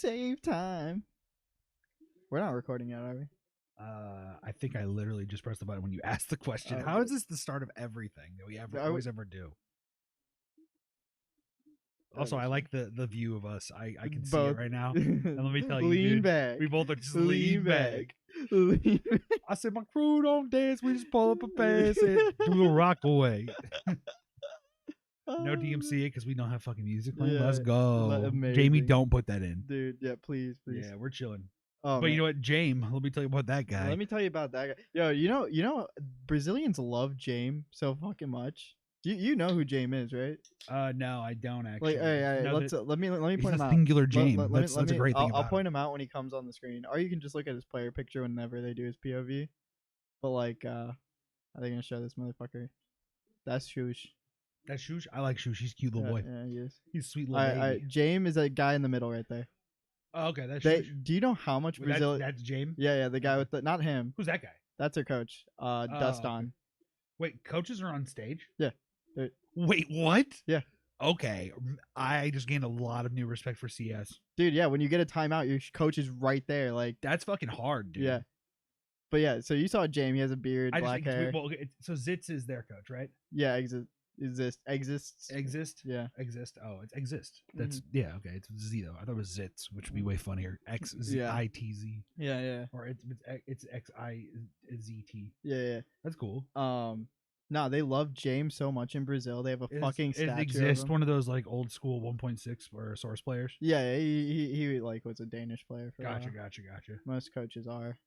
Save time. We're not recording yet, are we? I think I literally just pressed the button when you asked the question. How is this the start of everything that we always ever do? Also, I like the view of us. I can see it right now. And let me tell you, lean dude, back. we both are just Lean lean back. Lean back. I said, my crew don't dance. We just pull up a pass and do the rock away. No DMCA because we don't have fucking music playing. Yeah, Let's go. amazing. Jamie, don't put that in. Dude, yeah, please. Yeah, we're chilling. Oh, but you know what, James? Let me tell you about that guy. Let me tell you about that guy. Yo, you know, Brazilians love James so fucking much. You know who James is, right? No, I don't actually. Like, hey, let me point him out. Singular James. That's a great thing. I'll point him out when he comes on the screen, or you can just look at his player picture whenever they do his POV. But like, are they gonna show this motherfucker? That's Shush. That's Shush. I like Shush. He's a cute little boy. Yeah, he is. He's a sweet little baby. James is a guy in the middle right there. Oh, okay, that's Shush. Do you know how much Brazil? That's James. Yeah, the guy with the not him. Who's that guy? That's our coach. Duston. Wait, coaches are on stage? Yeah. Wait, what? Yeah. Okay, I just gained a lot of new respect for CS. Dude, yeah, when you get a timeout, your coach is right there. Like, that's fucking hard, dude. Yeah. But yeah, so you saw James. He has a beard, black hair. So Zitz is their coach, right? Yeah, exists. Exist. Yeah. Exist. Oh, it's exist. That's yeah. Okay, it's Z though. I thought it was Zitz, which would be way funnier. XZITZ. Yeah. Or it's XIZT. Yeah. That's cool. No, they love James so much in Brazil. They have a fucking statue. It exists one of those like old school 1.6 or source players. Yeah, he like was a Danish player. Gotcha. Most coaches are.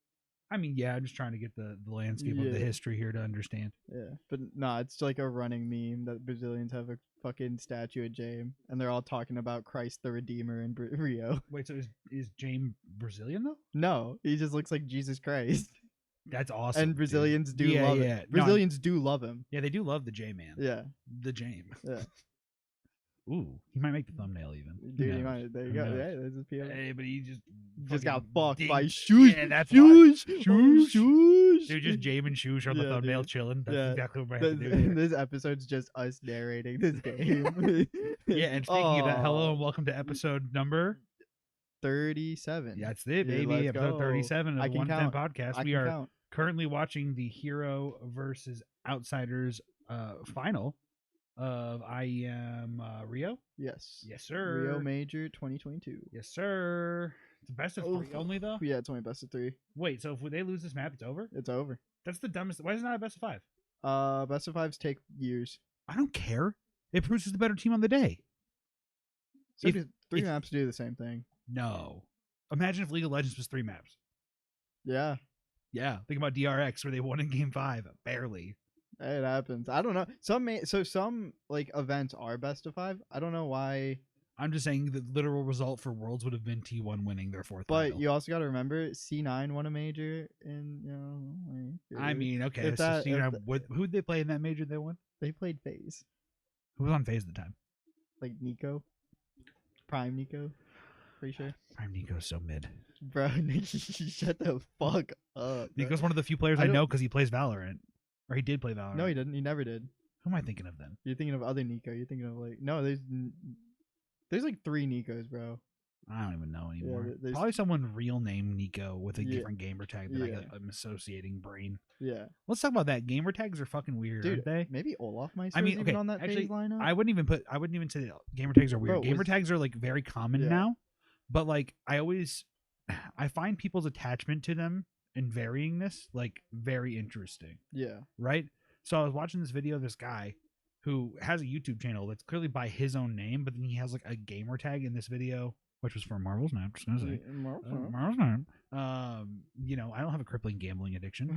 I mean, yeah, I'm just trying to get the landscape of the history here to understand. Yeah, but no, it's like a running meme that Brazilians have a fucking statue of James, and they're all talking about Christ the Redeemer in Rio. Wait, so is James Brazilian though? No, he just looks like Jesus Christ. That's awesome. And Brazilians do love it. Brazilians do love him. Yeah, they do love the J man. Yeah, the James. Yeah. Ooh, he might make the thumbnail even. Dude, he might. There you go. Yeah, there's a PO. Hey, but he just got fucked by Shush. Yeah, that's Shush. Dude, just James and Shush on the thumbnail chilling. That's exactly what we're going to do. This episode's just us narrating this game. Yeah, and speaking of that, hello and welcome to episode number 37. Yeah, that's it, baby. Episode 37 of the 110 podcast. We are count. Currently watching the Hero versus Outsiders final of IEM Rio. Yes, sir. Rio Major 2022. Yes, sir. It's a best of 3 only, though. Yeah, it's only best of 3. Wait, so if they lose this map, it's over? It's over. That's the dumbest. Why is it not a best of 5? Best of 5s take years. I don't care. It proves it's the better team on the day. So three maps do the same thing. No. Imagine if League of Legends was 3 maps. Yeah. Yeah. Think about DRX where they won in game 5. Barely. It happens. I don't know. Some like events are best of 5. I don't know why. I'm just saying the literal result for Worlds would have been T1 winning their 4th. But title. you also got to remember C9 won a major, and I mean, okay. Who did they play in that major they won? They played FaZe. Who was on FaZe at the time? Like Nico, Prime Nico. Pretty sure. Prime Nico's so mid. Bro, shut the fuck up. Nico's one of the few players I know because he plays Valorant. Or he did play Valorant. No, he didn't. He never did. Who am I thinking of then? You're thinking of other Nico. You're thinking of like there's like 3 Nikos, bro. I don't even know anymore. Yeah, probably someone real name Nico with a different gamer tag that I'm associating brain. Yeah. Let's talk about that. Gamer tags are fucking weird, aren't they? Maybe Olaf might even on that FaZe lineup. I wouldn't even say that gamer tags are weird. Gamer tags are like very common now. But like I find people's attachment to them and varyingness like very interesting. Yeah. Right? So I was watching this video of this guy who has a YouTube channel that's clearly by his own name, but then he has like a gamer tag in this video, which was for Marvel's Night. Just gonna say Marvel's Night. You know, I don't have a crippling gambling addiction.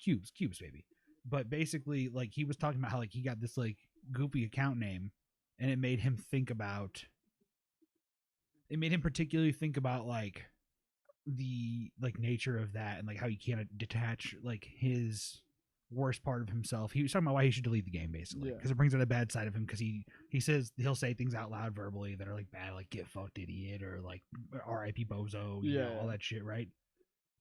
Cubes, baby. But basically, like he was talking about how like he got this like goofy account name, and it made him particularly think about like the like nature of that and like how he can't detach like his worst part of himself. He was talking about why he should delete the game basically because it brings out a bad side of him because he says he'll say things out loud verbally that are like bad, like get fucked idiot or like RIP bozo, you know, all that shit, right?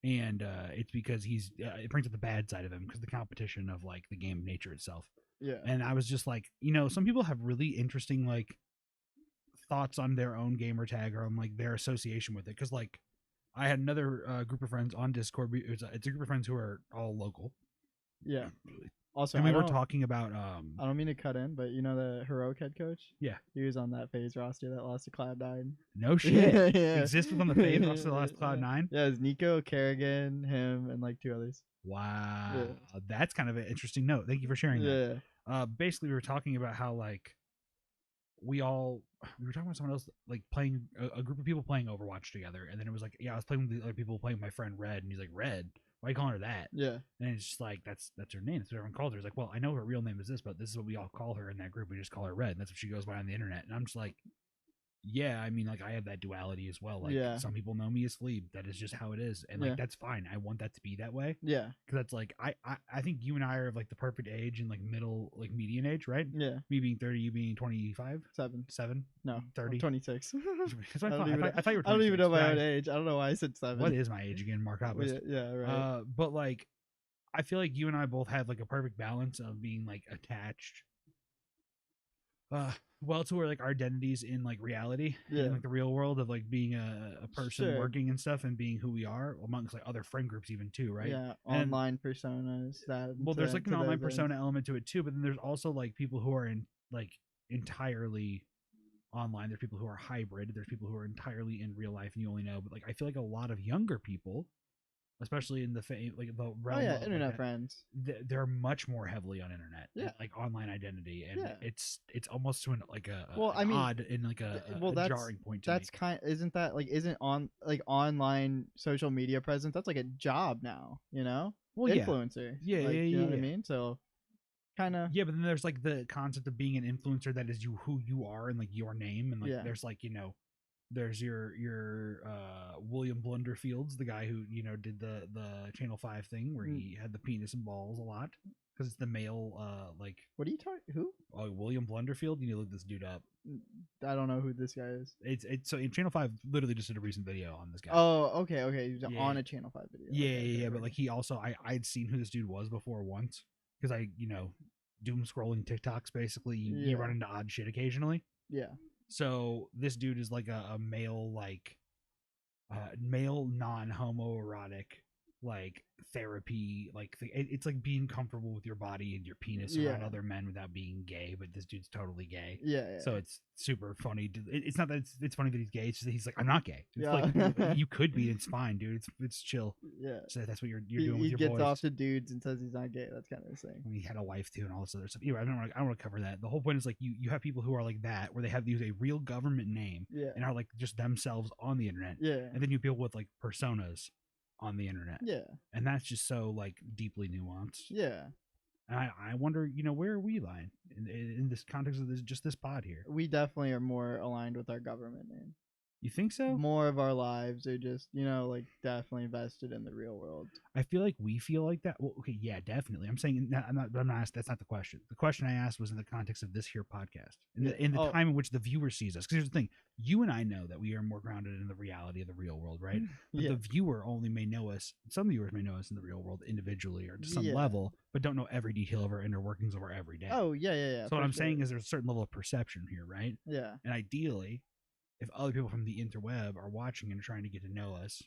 And it's because it brings up the bad side of him because the competition of like the game nature itself. Yeah. And I was just like, you know, some people have really interesting like thoughts on their own gamer tag or on like their association with it. Because like I had another group of friends on Discord. It's a group of friends who are all local. Yeah. Also, and we were talking about. I don't mean to cut in, but you know the heroic head coach? Yeah. He was on that phase roster that lost to Cloud9. No shit. Yeah. Existed on the phase roster that lost to Cloud9? Yeah, it was Nico, Kerrigan, him, and like 2 others. Wow. Yeah. That's kind of an interesting note. Thank you for sharing that. Yeah. Basically, we were talking about how like we were talking about someone else like playing a group of people playing Overwatch together, and then it was like, yeah, I was playing with the other people playing with my friend Red, and he's like, Red, why are you calling her that? Yeah. And it's just like that's her name. That's what everyone calls her. It's like, well, I know her real name is this, but this is what we all call her in that group. We just call her Red. And that's what she goes by on the internet. And I'm just like, yeah, I mean, like I have that duality as well. Like some people know me as F1eeb. That is just how it is, and like that's fine. I want that to be that way. Yeah, because that's like I think you and I are of like the perfect age and like middle, like median age, right? Yeah. Me being 30, you being 25. 7. No, 30. 26. I thought you were 26. I don't even know my own age. I don't know why I said 7. What is my age again, Mark Hoppus? Yeah, right. But like, I feel like you and I both have like a perfect balance of being like attached. Well, to where like our identities in like reality, in like the real world of like being a person working and stuff, and being who we are amongst like other friend groups even too, right? Yeah, online personas. There's like an online persona element to it too, but then there's also like people who are in like entirely online. There's people who are hybrid. There's people who are entirely in real life, and you only know. But like I feel like a lot of younger people, especially in the realm of internet friends, they're much more heavily on internet, and, like online identity, and it's almost to an odd and like a jarring point to that's me. Isn't online social media presence, that's like a job now, you know? Influencer, you know what I mean? So kind of, but then there's like the concept of being an influencer that is who you are, and like your name, and like there's like, you know, there's your William Blunderfields, the guy who, you know, did the Channel 5 thing where he had the penis and balls a lot because it's the male like. What are you talking? Who? Oh, William Blunderfield. You need to look this dude up. I don't know who this guy is. It's so Channel 5 literally just did a recent video on this guy. Oh, okay. He was on a Channel 5 video. Yeah. But like he also, I'd seen who this dude was before once because I, you know, doom scrolling TikToks basically. You run into odd shit occasionally. Yeah. So this dude is like a male, like male non-homoerotic like therapy, like it's like being comfortable with your body and your penis around other men without being gay, but this dude's totally gay. So it's super funny. It's not that it's funny that he's gay, it's just that he's like, I'm not gay. It's like you could be, it's fine, dude. It's chill. So that's what you're doing with your boys. He gets off to dudes and says he's not gay. That's kind of the thing. He had a wife too and all this other stuff. Anyway, I don't want to cover that. The whole point is like you have people who are like that, where they have to use a real government name and are like just themselves on the internet. And then you have people with like personas on the internet. And that's just so like deeply nuanced. And I wonder, you know, where are we lying in this context of this pod here? We definitely are more aligned with our government name. You think so? More of our lives are just, you know, like definitely invested in the real world. I feel like we feel like that. Well, okay, yeah, definitely. I'm saying I'm not asked. That's not the question. The question I asked was in the context of this here podcast, in the time in which the viewer sees us. Because here's the thing: you and I know that we are more grounded in the reality of the real world, right? But the viewer only may know us. Some viewers may know us in the real world individually or to some level, but don't know every detail of our inner workings of our everyday. Oh yeah. So what I'm saying is there's a certain level of perception here, right? Yeah. And ideally, if other people from the interweb are watching and trying to get to know us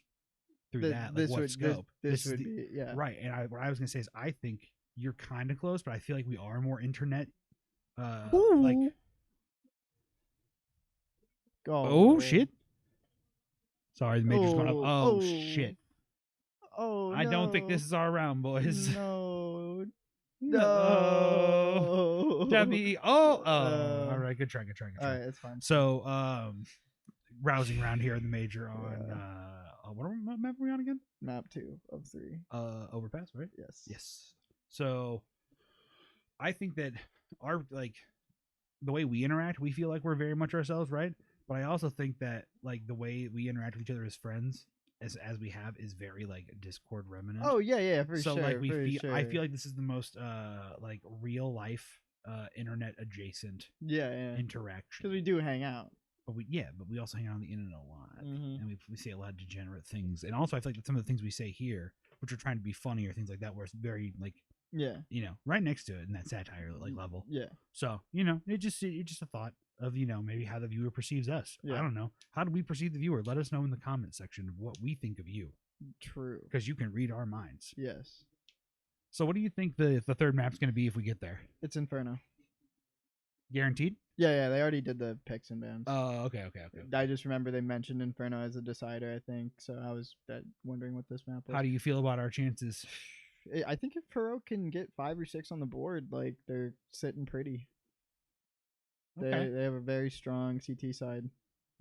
through that, like what scope? This would be right. And what I was gonna say is I think you're kind of close, but I feel like we are more internet. Like. Oh shit! Sorry, the major's going up. Oh shit! Oh, I don't think this is our round, boys. No. Debbie. All right, good try. All right, it's fine. So, rousing round here in the major on what map are we on again? Map 2 of 3. Overpass, right? Yes. So, I think that our the way we interact, we feel like we're very much ourselves, right? But I also think that like the way we interact with each other as friends, as we have, is very like Discord remnant. Oh yeah, for sure. So like I feel like this is the most like real life internet adjacent interaction, because we do hang out. But we also hang out on the internet a lot, and we say a lot of degenerate things. And also I feel like that some of the things we say here, which are trying to be funny or things like that, where it's very like Yeah. Right next to it in that satire like level. Yeah. So, it's just a thought of, maybe how the viewer perceives us. Yeah. I don't know. How do we perceive the viewer? Let us know in the comment section of what we think of you. True. Because you can read our minds. Yes. So what do you think the third map's going to be if we get there? It's Inferno. Guaranteed? Yeah, they already did the picks and bans. Oh, okay. I just remember they mentioned Inferno as a decider, I think. So I was wondering what this map was. How do you feel about our chances? I think if Perot can get 5 or 6 on the board, like, they're sitting pretty. Okay. They have a very strong CT side.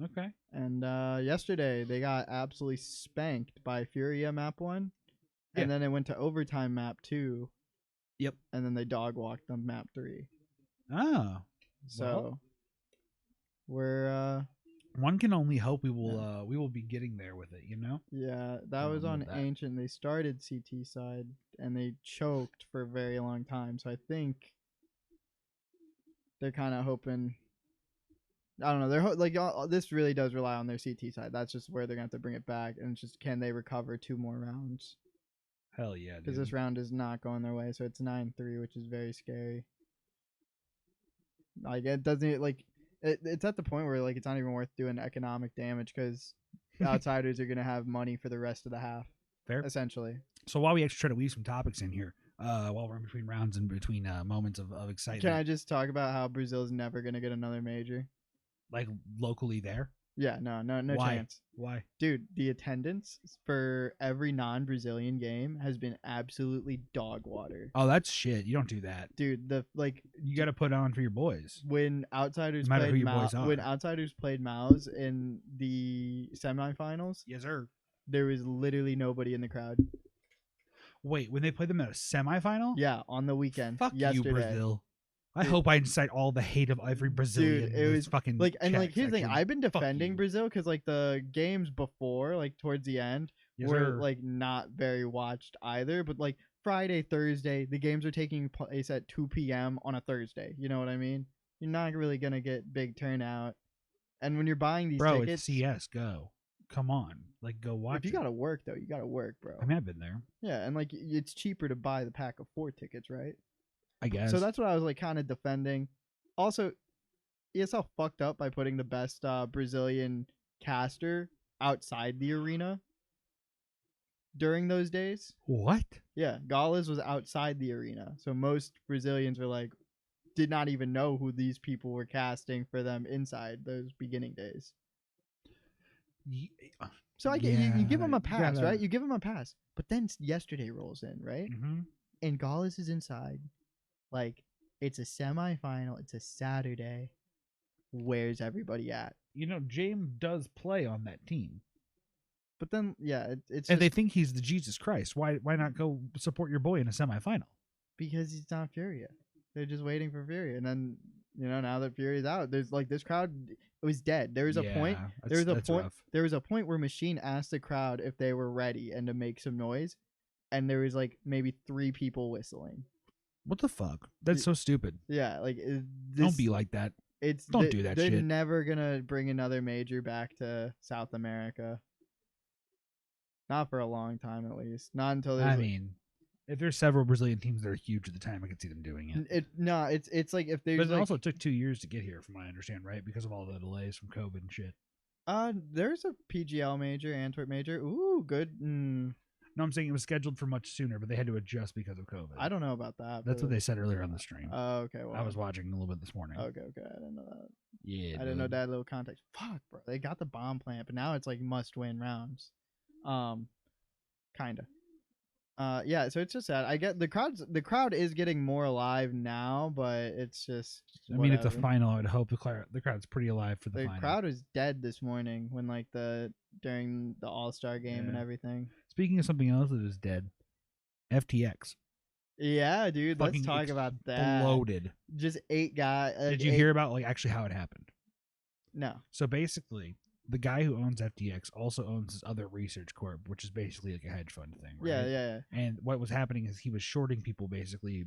Okay. And yesterday they got absolutely spanked by Furia map 1. Yeah. And then it went to overtime map 2. Yep. And then they dog walked them map 3. Oh. So we're one can only hope we will be getting there with it, Yeah, that was on Ancient. They started CT side and they choked for a very long time. So I think they're kind of hoping. I don't know. They're this really does rely on their CT side. That's just where they're gonna have to bring it back, and it's just can they recover 2 more rounds? Hell yeah, because this round is not going their way. So it's 9-3, which is very scary. Like it doesn't it's at the point where like it's not even worth doing economic damage because outsiders are gonna have money for the rest of the half. Fair, essentially. So while we actually try to weave some topics in here, while we're in between rounds and between moments of excitement, can I just talk about how Brazil's never gonna get another major? Like locally there? Yeah, no Why? chance. Why? Dude, the attendance for every non-Brazilian game has been absolutely dog water. Oh, that's shit. You don't do that. Dude, you got to put on for your boys. When outsiders no matter who your boys are. when outsiders played Maus in the semifinals, yes sir, there was literally nobody in the crowd. Wait, when they played them at a semifinal? Yeah, on the weekend. Fuck yesterday. You, Brazil. I hope I incite all the hate of every Brazilian. Dude, it was fucking here's the thing. I've been defending Brazil because like the games before, like towards the end, were like not very watched either. But like Friday, Thursday, the games are taking place at 2 p.m. on a Thursday. You know what I mean? You're not really gonna get big turnout. And when you're buying these tickets, it's CS. Go, come on, like go watch. If you gotta work though, you gotta work, bro. I mean, I've been there. Yeah, and like it's cheaper to buy the pack of 4 tickets, right? I guess. So that's what I was like kind of defending. Also, ESL fucked up by putting the best Brazilian caster outside the arena during those days. What? Yeah, Gaules was outside the arena. So most Brazilians were like, did not even know who these people were casting for them inside those beginning days. So you give them a pass, right? You give them a pass. But then yesterday rolls in, right? Mm-hmm. And Gaules is inside. Like, it's a semifinal. It's a Saturday. Where's everybody at? James does play on that team. But then, yeah, it's and they think he's the Jesus Christ. Why not go support your boy in a semifinal? Because he's not Furia. They're just waiting for Furia. And then, now that Furia's out, there's like this crowd. It was dead. There was a point. There was a point where Machine asked the crowd if they were ready and to make some noise, and there was like maybe 3 people whistling. What the fuck? That's so stupid. Yeah, like don't be like that. Don't do that they're shit. They're never gonna bring another major back to South America. Not for a long time, at least. Not until there's. I mean, if there's several Brazilian teams that are huge at the time, I could see them doing it. It's like if there's. But it also took 2 years to get here, from what I understand, right? Because of all the delays from COVID and shit. There's a PGL major, Antwerp major. Ooh, good. No, I'm saying it was scheduled for much sooner, but they had to adjust because of COVID. I don't know about that. That's what they said earlier on the stream. Oh, okay. Well, I was watching a little bit this morning. Okay. I didn't know that. Yeah, I didn't know that little context. Fuck, bro. They got the bomb plant, but now it's like must-win rounds. Kinda. Yeah. So it's just sad. I get the crowd is getting more alive now, but it's just. I mean, it's a final. I would hope the crowd's pretty alive for the final. The crowd was dead this morning when during the All-Star game and everything. Speaking of something else that is dead, FTX. Yeah, dude. Let's talk about that. Exploded. Just 8 guys. Did you hear about actually how it happened? No. So basically, the guy who owns FTX also owns this other research corp, which is basically like a hedge fund thing, right? Yeah. And what was happening is he was shorting people basically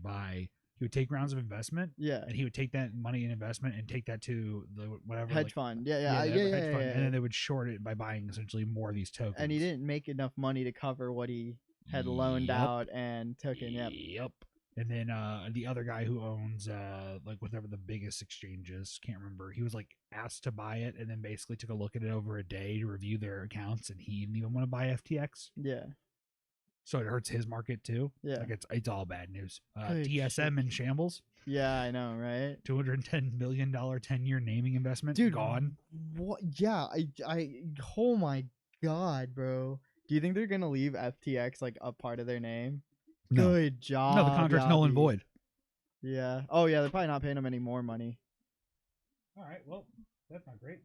he would take rounds of investment, and he would take that money in investment and take that to the whatever hedge fund, hedge fund, and then they would short it by buying essentially more of these tokens. And he didn't make enough money to cover what he had loaned out and took in. Yep. And then the other guy who owns like whatever the biggest exchanges, can't remember. He was like asked to buy it, and then basically took a look at it over a day to review their accounts, and he didn't even want to buy FTX. Yeah. So it hurts his market too. Yeah. Like it's all bad news. Good DSM shit. in shambles. Yeah, I know, right? $210 million 10-year naming investment. Dude, gone. What? Yeah, oh my god, bro. Do you think they're gonna leave FTX like a part of their name? No. Good job. No, the contract's null and void. Yeah. Oh yeah, they're probably not paying them any more money. All right. Well, that's not great.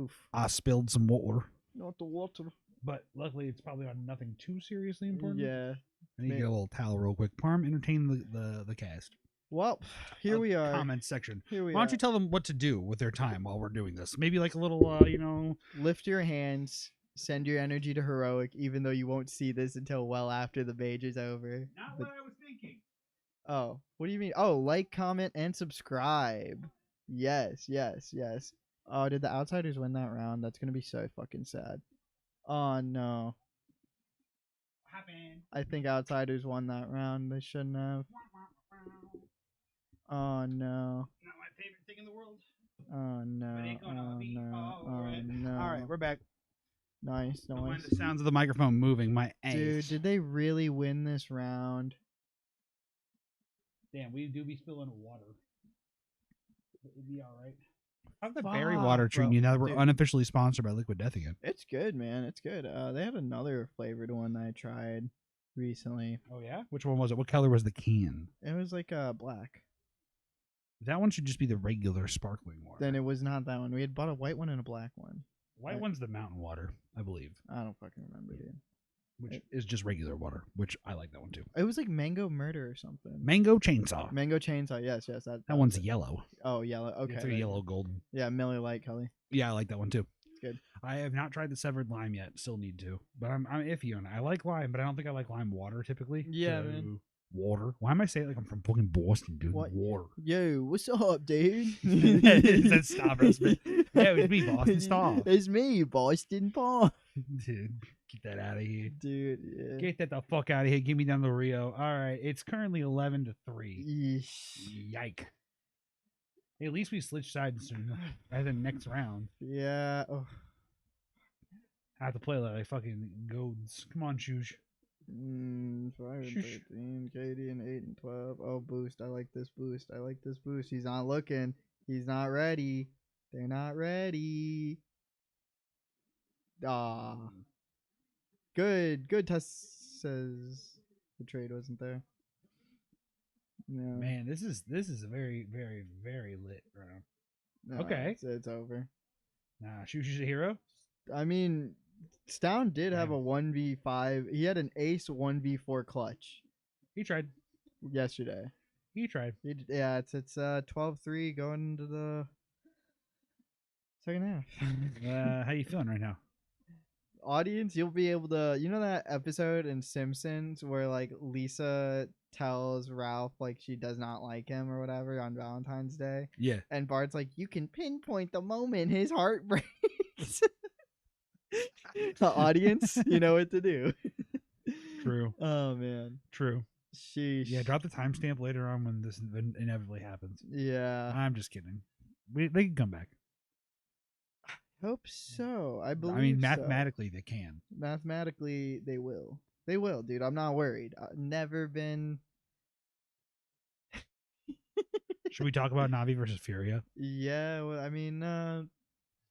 Oof. I spilled some water. Not the water. But luckily, it's probably on nothing too seriously important. Yeah. I need to get a little towel real quick. Parm, entertain the cast. Well, here we are. Comment section. Here we Why don't are. you tell them what to do with their time while we're doing this? Maybe like a little, Lift your hands. Send your energy to heroic, even though you won't see this until well after the page is over. Not what I was thinking. Oh, what do you mean? Oh, like, comment, and subscribe. Yes, yes, yes. Oh, did the Outsiders win that round? That's gonna be so fucking sad. Oh no. What happened? I think Outsiders won that round. They shouldn't have. Oh no. Not my favorite thing in the world. Oh no. But ain't gonna Oh be no. Oh alright. no. All right, we're back. Nice, Don't mind nice. the sounds of the microphone moving. My ass. Dude, did they really win this round? Damn, we do be spilling water. It'd be all right. How's the berry water Fuck, treating bro. you now that we're Dude. unofficially sponsored by Liquid Death again? It's good, man. It's good. They had another flavored one that I tried recently. Oh yeah, which one was it? What color was the can? It was like black. That one should just be the regular sparkling water. Then it was not that one. We had bought a white one and a black one. White one's the mountain water, I believe, I don't fucking remember, dude. which is just regular water, which I like that one too. It was like mango murder or something. Mango chainsaw. Mango chainsaw. Yes, yes. That was one's it. yellow. Oh, yellow. Okay. It's a right. yellow golden. Yeah, Miller Lite, Kelly. Yeah, I like that one too. It's good. I have not tried the severed lime yet. Still need to, but I'm iffy on it. I like lime, but I don't think I like lime water typically. Yeah, So, man. Water. Why am I saying it like I'm from fucking Boston, dude? What? Water. Yo, what's up, dude? Said stop us, man. Yeah, it's me, Boston. Stop. It's me, Boston Paul. Dude, get that out of here. Dude, yeah. Get that the fuck out of here. Get me down to Rio. All right, it's currently 11-3. Yeesh. Yike. Hey, at least we switch sides soon. As the next round, Yeah. Oh. I have to play like fucking goads. Come on, Shoosh. 5 and 13, Katie and 8 and 12. Oh, boost. I like this boost. I like this boost. He's not looking. He's not ready. They're not ready. Ah. Good. Good. Tess says the trade wasn't there. No. Man, this is a very, very, very lit round. No, okay. It's over. Nah, Shoosh is a hero. I mean, Stown did have Damn. a 1v5. He had an ace 1v4 clutch He tried. yesterday. He tried. Yeah, it's 12-3 going into the second half. How you feeling right now? Audience, you'll be able to, you know that episode in Simpsons where like Lisa tells Ralph like she does not like him or whatever on Valentine's Day, Yeah. and Bart's like, you can pinpoint the moment his heart breaks. The audience, you know what to do. True. Oh man. True. Sheesh. Yeah, drop the timestamp later on when this inevitably happens. Yeah. I'm just kidding. They can come back. Hope so. I believe. I mean, so. mathematically they can. Mathematically, they will. They will, dude. I'm not worried. I've never been. Should we talk about Navi versus Furia? Yeah. Well, I mean, that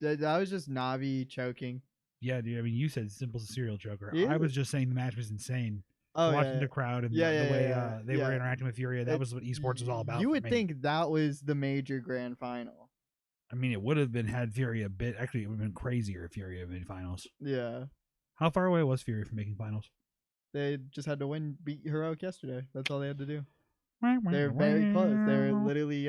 was just Navi choking. Yeah, dude. I mean, you said simple as a serial choker. Yeah. I was just saying the match was insane. Oh, Watching yeah. the crowd and Yeah, the yeah, way yeah, they yeah. were interacting with Furia, that was what esports was all about. You for would me. think that was the major grand final. I mean, it would have been had Furia a bit. Actually, it would have been crazier if Furia made finals. Yeah. How far away was Furia from making finals? They just had to beat Heroic yesterday. That's all they had to do. They're very close. They're literally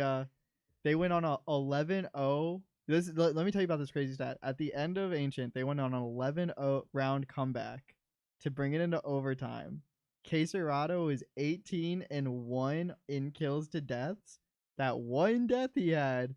they went on a 11-0. Let me tell you about this crazy stat. At the end of Ancient, they went on an 11-0 round comeback to bring it into overtime. Queserado is 18-1 in kills to deaths. That one death he had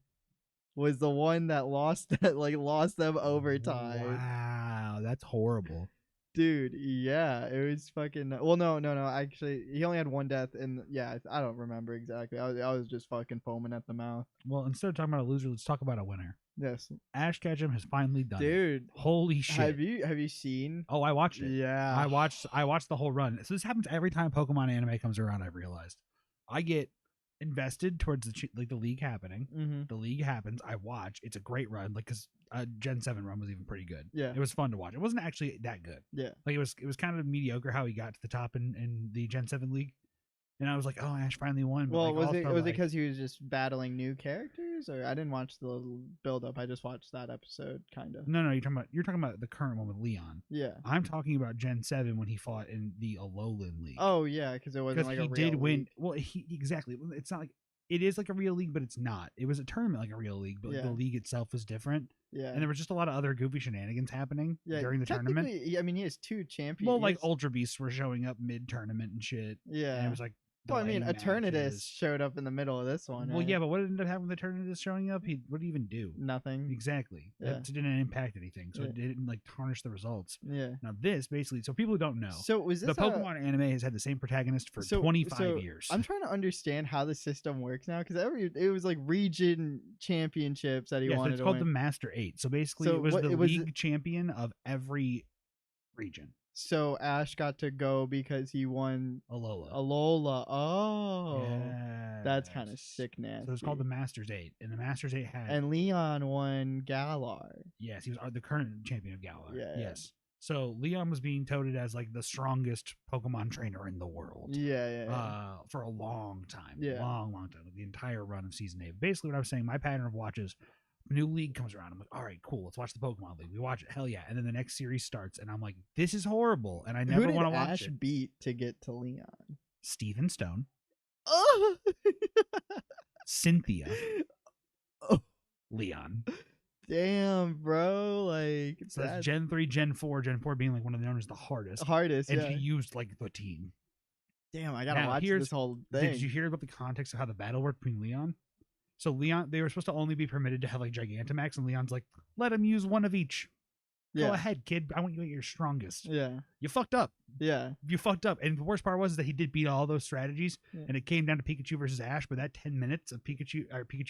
was the one that lost them overtime. Wow, that's horrible. Dude, yeah, it was fucking. Well, no. Actually, he only had one death, and yeah, I don't remember exactly. I was just fucking foaming at the mouth. Well, instead of talking about a loser, let's talk about a winner. Yes, Ash Ketchum has finally done it. dude. Holy shit! Have you seen? Oh, I watched it. Yeah, I watched the whole run. So this happens every time Pokemon anime comes around. I've realized I get invested towards the league happening. Mm-hmm. The league happens. I watch. It's a great run. Like because Gen 7 run was even pretty good. Yeah, it was fun to watch. It wasn't actually that good. Yeah, like it was kind of mediocre how he got to the top in the Gen 7 league. And I was like, oh, Ash finally won. But well, like, was it because he was just battling new characters, or I didn't watch the build up. I just watched that episode, kind of. No, you're talking about the current one with Leon. Yeah, I'm talking about Gen 7 when he fought in the Alolan League. Oh yeah, because it wasn't like he a real did win. league. Well, exactly. It's not like it is like a real league, but it's not. It was a tournament like a real league, but the league itself was different. Yeah, and there was just a lot of other goofy shenanigans happening during the tournament. I mean, he has 2 champions. Well, like Ultra Beasts were showing up mid tournament and shit. Yeah, and it was like. Well, I mean, Eternatus showed up in the middle of this one. Well, right? Yeah, but what ended up happening with Eternatus showing up? What did he even do? Nothing. Exactly. It didn't impact anything, so it didn't like tarnish the results. Yeah. Now this basically, so people who don't know, so was this the Pokemon anime has had the same protagonist for 25 years. I'm trying to understand how the system works now because it was like region championships that he wanted. It's called the Master 8. So basically, it was the league champion of every region. So Ash got to go because he won Alola. Oh, yes. That's kind of sick, nasty. So it's called the Masters 8, and the Masters 8 had. And Leon won Galar. Yes, he was the current champion of Galar. Yeah. Yes. So Leon was being touted as like the strongest Pokemon trainer in the world. Yeah. For a long time. Yeah. Long time. Like the entire run of Season 8. Basically, what I was saying, my pattern of watches. New league comes around. I'm like, all right, cool. Let's watch the Pokemon League. We watch it. Hell yeah. And then the next series starts, and I'm like, this is horrible. And I never want to watch Ash it. Beat to get to Leon? Steven Stone. Oh. Cynthia. Leon. Damn, bro. Like, so that's Gen 3, Gen 4. Gen 4 being like one of the known as the hardest. And he used like the team. Damn, I gotta watch this whole thing. Did you hear about the context of how the battle worked between Leon? So Leon, they were supposed to only be permitted to have like Gigantamax, and Leon's like, let him use one of each. Go ahead, kid. I want you at your strongest. Yeah. You fucked up. Yeah. You fucked up. And the worst part was that he did beat all those strategies, and it came down to Pikachu versus Ash, but that 10 minutes of Pikachu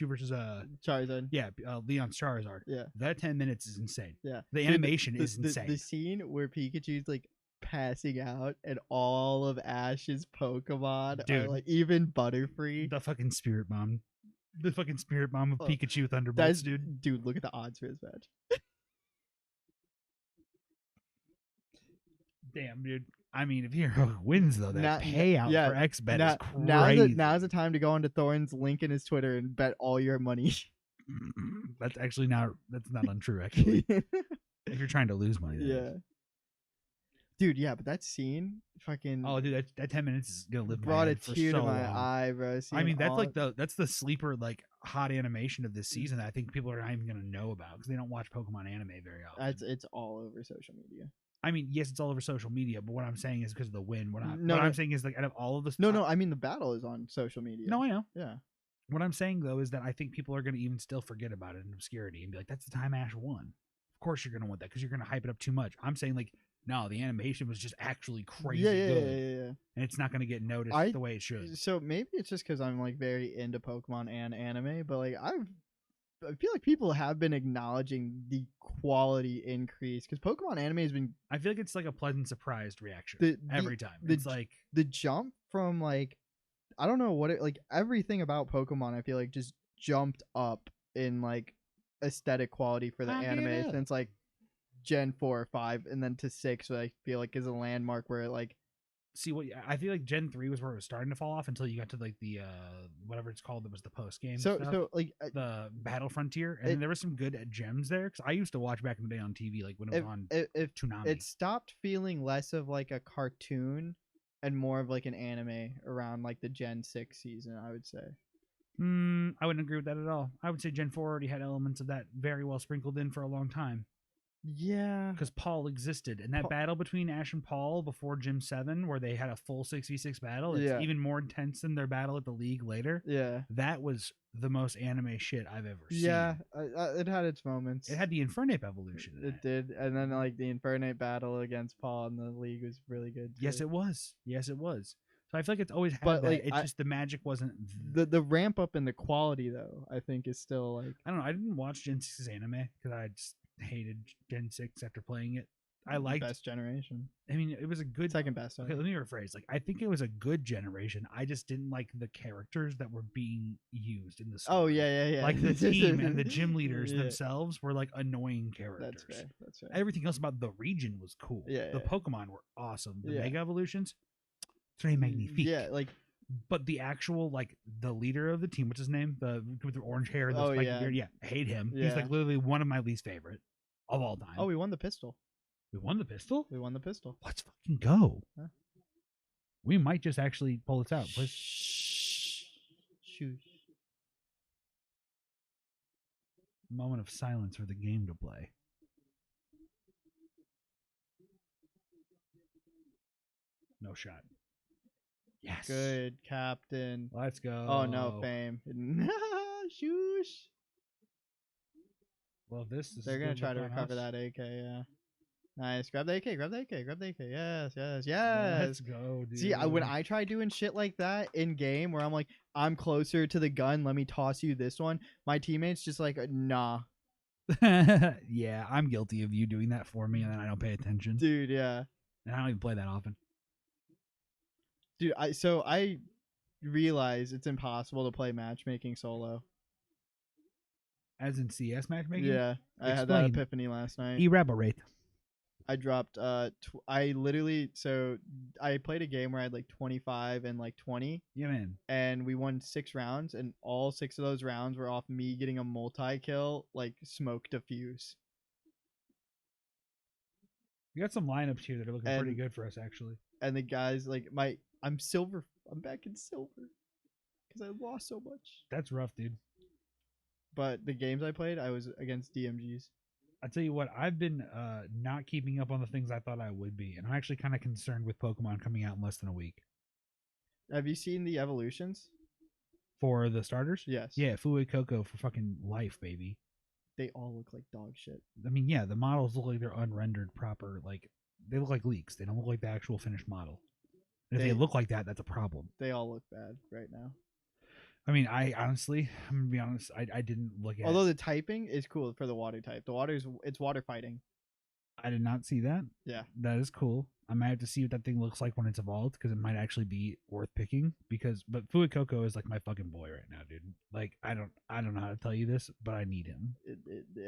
versus Charizard. Yeah, Leon's Charizard. Yeah. That 10 minutes is insane. Yeah. The animation is insane. The scene where Pikachu's like passing out and all of Ash's Pokemon are like even Butterfree. The fucking Spirit Bomb. The fucking Spirit Bomb of Pikachu Thunderbolts, dude. Dude, look at the odds for this match. Damn, dude. I mean, if Hero wins, though, that payout for XBet is crazy. Now's the time to go onto Thorne's link in his Twitter and bet all your money. That's actually that's not untrue, actually. If you're trying to lose money. Yeah. Dude, yeah, but that scene, fucking. Oh, dude, that 10 minutes is gonna live. Brought a tear to my eye, bro. I mean, that's the sleeper like hot animation of this season that I think people are not even gonna know about because they don't watch Pokemon anime very often. It's all over social media. I mean, yes, it's all over social media, but what I'm saying is because of the win. What I'm saying is like out of all of this. No, I mean the battle is on social media. No, I know. Yeah. What I'm saying though is that I think people are gonna even still forget about it in obscurity and be like, "That's the time Ash won." Of course, you're gonna want that because you're gonna hype it up too much. I'm saying like. No, the animation was just actually crazy good. Yeah. And it's not going to get noticed the way it should. So maybe it's just because I'm like very into Pokemon and anime, but like I feel like people have been acknowledging the quality increase because Pokemon anime has been. I feel like it's like a pleasant surprised reaction every time. It's like the jump from like I don't know what it like everything about Pokemon. I feel like just jumped up in like aesthetic quality for the anime since like. Gen 4 or 5 and then to 6 I feel like is a landmark where it like I feel like Gen 3 was where it was starting to fall off until you got to like the whatever it's called that was the post game so like the Battle Frontier and there was some good gems there because I used to watch back in the day on TV like when it was on Toonami. It stopped feeling less of like a cartoon and more of like an anime around like the Gen 6 season I would say. I wouldn't agree with that at all. I would say Gen 4 already had elements of that very well sprinkled in for a long time. Yeah. Because Paul existed. And that battle between Ash and Paul before Gym 7, where they had a full 6v6 battle, it's even more intense than their battle at the League later. Yeah. That was the most anime shit I've ever seen. Yeah, it had its moments. It had the Infernape evolution. It did. And then, like, the Infernape battle against Paul in the League was really good, too. Yes, it was. Yes, it was. So I feel like it's always had that. Like, it's just the magic wasn't... The ramp up in the quality, though, I think is still, like... I don't know. I didn't watch Gen 6's anime because I just hated Gen 6 after playing it. I liked best generation. I mean, it was a good second best. Okay, let me rephrase. Like, I think it was a good generation. I just didn't like the characters that were being used in the story. Oh yeah. Like the team and the gym leaders themselves were like annoying characters. That's fair. That's fair. Everything else about the region was cool. Yeah. The Pokemon were awesome. The Mega Evolutions, très magnifique. Yeah, like. But the actual, like, the leader of the team, what's his name? The with the orange hair, the spiky beard. Yeah, I hate him. Yeah. He's like literally one of my least favorite of all time. Oh, we won the pistol. We won the pistol? We won the pistol. Let's fucking go. Huh? We might just actually pull this out. Please. Shoot. Moment of silence for the game to play. No shot. Yes. Good, Captain. Let's go. Oh, no, fame. Shoosh. Well, this is... They're going to try to recover that AK, yeah. Nice. Grab the AK, grab the AK, grab the AK. Yes. Let's go, dude. See, when I try doing shit like that in game where I'm like, I'm closer to the gun, let me toss you this one, my teammates just like, nah. Yeah, I'm guilty of you doing that for me and then I don't pay attention. Dude, yeah. And I don't even play that often. Dude, I realize it's impossible to play matchmaking solo. As in CS matchmaking? Yeah, I had that epiphany last night. Elaborate. I dropped I played a game where I had like 25 and like 20. Yeah, man. And we won 6 rounds, and all 6 of those rounds were off me getting a multi-kill, like smoke diffuse. We got some lineups here that are looking pretty good for us, actually. And the guys, like, I'm silver. I'm back in silver because I lost so much. That's rough, dude. But the games I played, I was against DMGs. I tell you what, I've been not keeping up on the things I thought I would be, and I'm actually kind of concerned with Pokemon coming out in less than a week. Have you seen the evolutions? For the starters? Yes. Yeah, Fuecoco for fucking life, baby. They all look like dog shit. I mean, yeah, the models look like they're unrendered proper. Like, they look like leaks. They don't look like the actual finished model. And if they look like that, that's a problem. They all look bad right now. I mean, I'm gonna be honest, I didn't look at. Although the typing is cool for the water type. It's water fighting. I did not see that. Yeah, that is cool. I might have to see what that thing looks like when it's evolved because it might actually be worth picking. But Fuecoco is like my fucking boy right now, dude. Like I don't know how to tell you this, but I need him.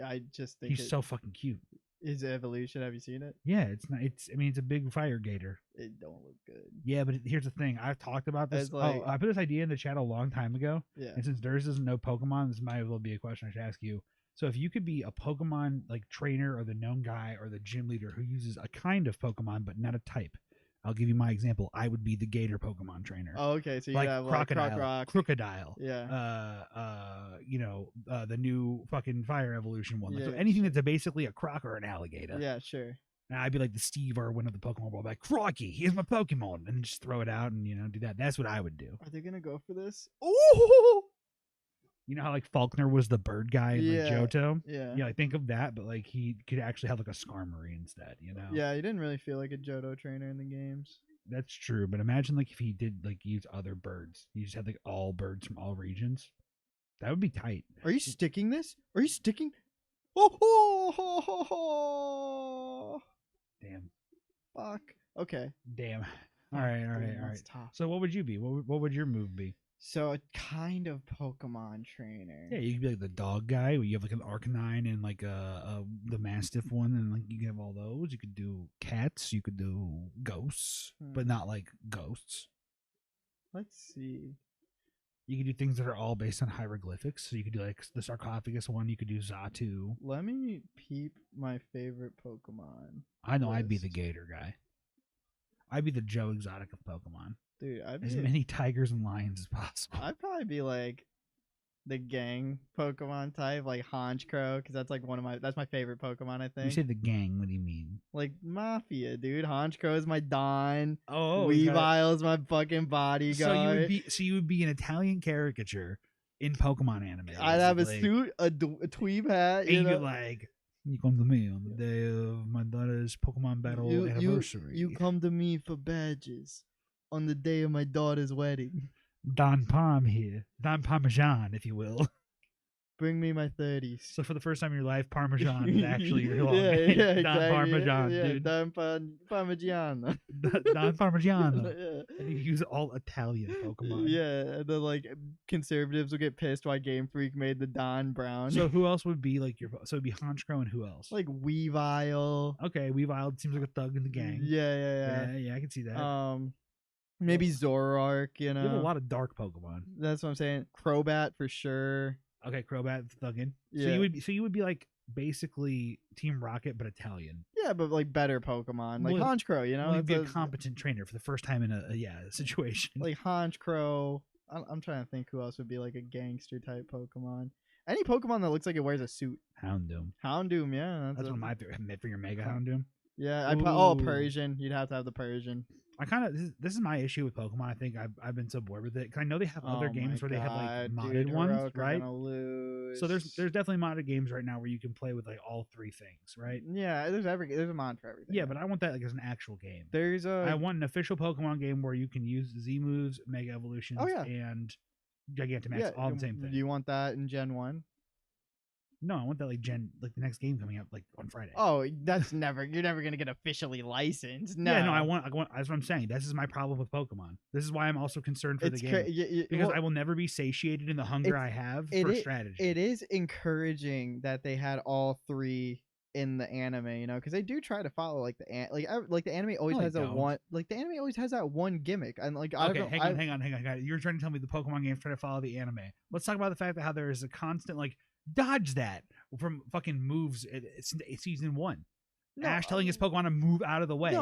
I just think he's so fucking cute. His evolution, have you seen it? Yeah, it's not. I mean, it's a big fire gator. It don't look good. Yeah, but here's the thing. I've talked about this. Like, I put this idea in the chat a long time ago. Yeah. And since Durs doesn't know Pokemon, this might as well be a question I should ask you. So if you could be a Pokemon like trainer or the known guy or the gym leader who uses a kind of Pokemon but not a type, I'll give you my example. I would be the Gator Pokemon trainer. Oh, okay. So you like have Crocodile. Yeah. The new fucking fire evolution one. Yeah, so anything that's basically a croc or an alligator. Yeah, sure. And I'd be like the Steve Irwin of the Pokemon world, like Crocky, here's my Pokemon, and just throw it out and do that. That's what I would do. Are they gonna go for this? Ooh! You know how like Faulkner was the bird guy in like Johto? Yeah. Yeah, I think of that, but like he could actually have like a Skarmory instead, Yeah, he didn't really feel like a Johto trainer in the games. That's true, but imagine like if he did like use other birds. He just had like all birds from all regions. That would be tight. Are you sticking this? Are you sticking? Oh! Damn. Fuck. Okay. Damn. All right. Tough. So what would you be? What would your move be? So a kind of Pokemon trainer. Yeah, you could be like the dog guy where you have like an Arcanine and like the Mastiff one, and like you can have all those. You could do cats, you could do ghosts, but not like ghosts. Let's see. You could do things that are all based on hieroglyphics. So you could do like the sarcophagus one. You could do Xatu. Let me peep my favorite Pokemon. I know I'd be the Gator guy. I'd be the Joe Exotic of Pokemon. Dude, as many tigers and lions as possible. I'd probably be like the gang Pokemon type, like Honchkrow, because that's like that's my favorite Pokemon. I think. You say the gang. What do you mean? Like Mafia, dude. Honchkrow is my Don. Oh, Weavile's my fucking bodyguard. So you would be an Italian caricature in Pokemon anime. Basically. I'd have a suit, a tweeb hat. And you'd be like, you come to me on the day of my daughter's Pokemon battle anniversary. You come to me for badges on the day of my daughter's wedding. Don Parm here. Don Parmesan, if you will. Bring me my 30s. So for the first time in your life, Parmesan is actually your long name. Yeah, Don exactly. Parmesan, yeah, dude. Don Parmigiano. Don Parmigiano. Yeah. And you use all Italian Pokemon. Yeah, the like conservatives will get pissed why Game Freak made the Don Brown. So who else would be like your? So it'd be Honchkrow and who else? Like Weavile. Okay, Weavile seems like a thug in the gang. Yeah. I can see that. Maybe Zoroark. You know, you have a lot of dark Pokemon. That's what I'm saying. Crobat for sure. Okay, Crobat, thuggin. Yeah. So you would be like basically Team Rocket but Italian. Yeah, but like better Pokemon, like Honchkrow. You know, you'd be a competent trainer for the first time in a situation. Like Honchkrow. I'm trying to think who else would be like a gangster type Pokemon. Any Pokemon that looks like it wears a suit. Houndoom, yeah. That's one of my favorite for your Mega Houndoom. Yeah, Persian. You'd have to have the Persian. This is my issue with Pokemon. I think I've been so bored with it because I know they have other games where they have like modded ones, right? So there's definitely modded games right now where you can play with like all three things, right? Yeah, there's a mod for everything. Yeah, but I want that like as an actual game. I want an official Pokemon game where you can use Z moves, Mega Evolutions, and Gigantamax all the same thing. Do you want that in Gen 1? No, I want that like the next game coming up like on Friday. Oh, you're never gonna get officially licensed. No. Yeah, no, I want. That's what I'm saying. This is my problem with Pokemon. This is why I'm also concerned for the game because I will never be satiated in the hunger I have for strategy. It is encouraging that they had all three in the anime, you know, because they do try to follow like the anime always has the anime always has that one gimmick, and like hang on. You're trying to tell me the Pokemon games try to follow the anime. Let's talk about the fact that how there is a constant like. Dodge that from fucking moves. It's season 1. No, Ash telling his Pokemon to move out of the way.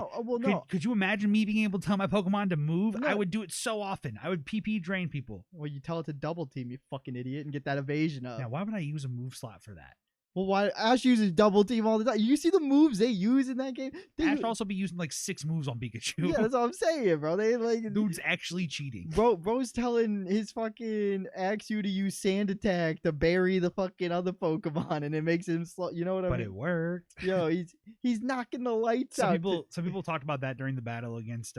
Could you imagine me being able to tell my Pokemon to move? No. I would do it so often. I would PP drain people. Well, you tell it to double team, you fucking idiot, and get that evasion up. Now, why would I use a move slot for that? Well, why Ash uses double team all the time? You see the moves they use in that game? Ash also be using like 6 moves on Pikachu. Yeah, that's what I'm saying, bro. They like dude's actually cheating. Bro's telling his fucking Axew to use Sand Attack to bury the fucking other Pokemon, and it makes him slow. You know what I mean? But it worked. Yo, he's knocking the lights out. Some people talked about that during the battle against